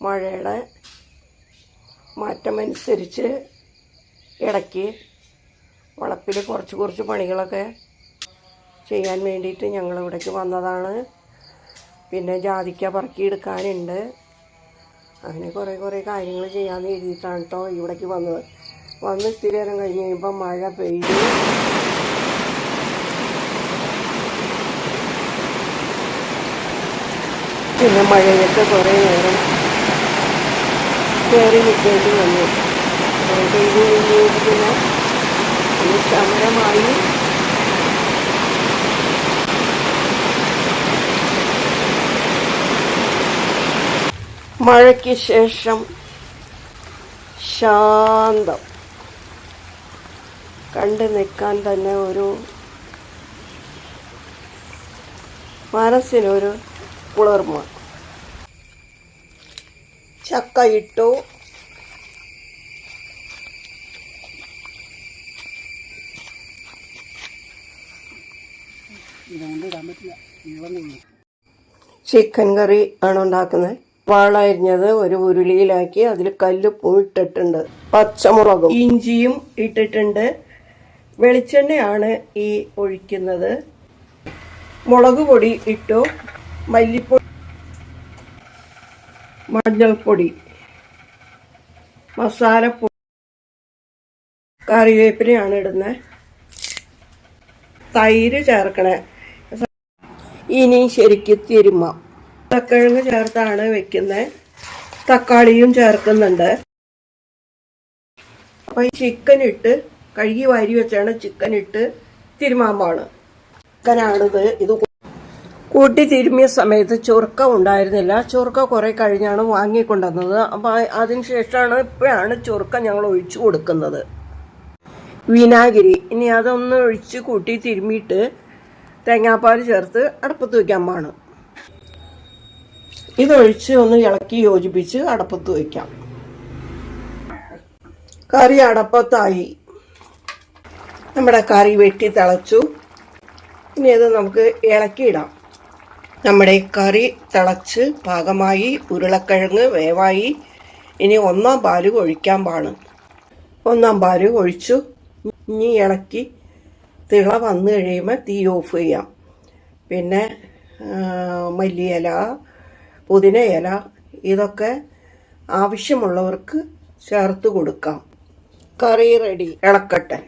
മഴയുടെ മാറ്റമനുസരിച്ച് ഇടയ്ക്ക് വളപ്പിൽ കുറച്ച് പണികളൊക്കെ ചെയ്യാൻ വേണ്ടിയിട്ട് ഞങ്ങൾ ഇവിടേക്ക് വന്നതാണ്. പിന്നെ ജാതിക്ക പറക്കിയെടുക്കാനുണ്ട്. അങ്ങനെ കുറേ കാര്യങ്ങൾ ചെയ്യാമെന്ന് എഴുതിയിട്ടാണ് കേട്ടോ ഇവിടേക്ക് വന്നത്. വന്ന് ഇത്തിരി നേരം കഴിഞ്ഞ് കഴിയുമ്പോൾ മഴ പെയ്തു. പിന്നെ മഴയൊക്കെ കുറേ നേരം കയറി നിൽക്കേണ്ടി വന്നു. പെയ്ത് കഴിഞ്ഞിട്ട് പിന്നെ ശമനമായി. മഴയ്ക്ക് ശേഷം ശാന്തം കണ്ടു നിൽക്കാൻ തന്നെ ഒരു മനസ്സിനൊരു കുളിർമ. ചക്ക ഇട്ടു. ചിക്കൻ കറി ആണ് ഉണ്ടാക്കുന്നത്. വാള അരിഞ്ഞത് ഒരു ഉരുളിയിലാക്കി അതിൽ കല്ലുപ്പും ഇട്ടിട്ടുണ്ട്. പച്ചമുളകും ഇഞ്ചിയും ഇട്ടിട്ടുണ്ട്. വെളിച്ചെണ്ണയാണ് ഈ ഒഴിക്കുന്നത്. മുളക് പൊടി ഇട്ടു, മല്ലിപ്പൊടി, മഞ്ഞൾപ്പൊടി, മസാലപ്പൊടി, കറിവേപ്പിലയാണ് ഇടുന്നത്. തൈര് ചേർക്കണേ. ഇനി ശരിക്ക് തിരുമാം. ഉരുളക്കിഴങ്ങ് ചേർത്താണ് വെക്കുന്നത്. തക്കാളിയും ചേർക്കുന്നുണ്ട്. അപ്പോൾ ഈ ചിക്കൻ ഇട്ട് കഴുകി വാരി വെച്ചാണ് ചിക്കൻ ഇട്ട് തിരുമാമ്പാണ്. ചിക്കനാണിത്. ഇത് കൂട്ടി തിരുമിയ സമയത്ത് ചൊറുക്ക ഉണ്ടായിരുന്നില്ല. ചൊറുക്ക കുറേ കഴിഞ്ഞാണ് വാങ്ങിക്കൊണ്ടുവന്നത്. അപ്പോൾ അതിനുശേഷമാണ് ഇപ്പോഴാണ് ചൊറുക്ക ഞങ്ങൾ ഒഴിച്ചു കൊടുക്കുന്നത്. വിനാഗിരി ഇനി അതൊന്ന് ഒഴിച്ച് കൂട്ടി തിരുമിയിട്ട് തേങ്ങാപ്പാൽ ചേർത്ത് അടുപ്പത്ത് വയ്ക്കാൻ പാണ്. ഇതൊഴിച്ച് ഒന്ന് ഇളക്കി യോജിപ്പിച്ച് അടപ്പത്ത് വയ്ക്കാം. കറി അടപ്പത്തായി. നമ്മുടെ കറി വെട്ടി തിളച്ചു. ഇനി അത് നമുക്ക് ഇളക്കിയിടാം. നമ്മുടെ കറി തിളച്ച് പാകമായി. ഉരുളക്കിഴങ്ങ് വേവായി. ഇനി ഒന്നാം പാല് ഒഴിക്കാൻ പാണ്. ഒന്നാം പാല് ഒഴിച്ചു. ഇനി ഇളക്കി തിള വന്നു കഴിയുമ്പോൾ തീ ഓഫ് ചെയ്യാം. പിന്നെ മല്ലിയില, പുതിന ഇല ഇതൊക്കെ ആവശ്യമുള്ളവർക്ക് ചേർത്ത് കൊടുക്കാം. കറി റെഡി. ഇളക്കട്ടെ.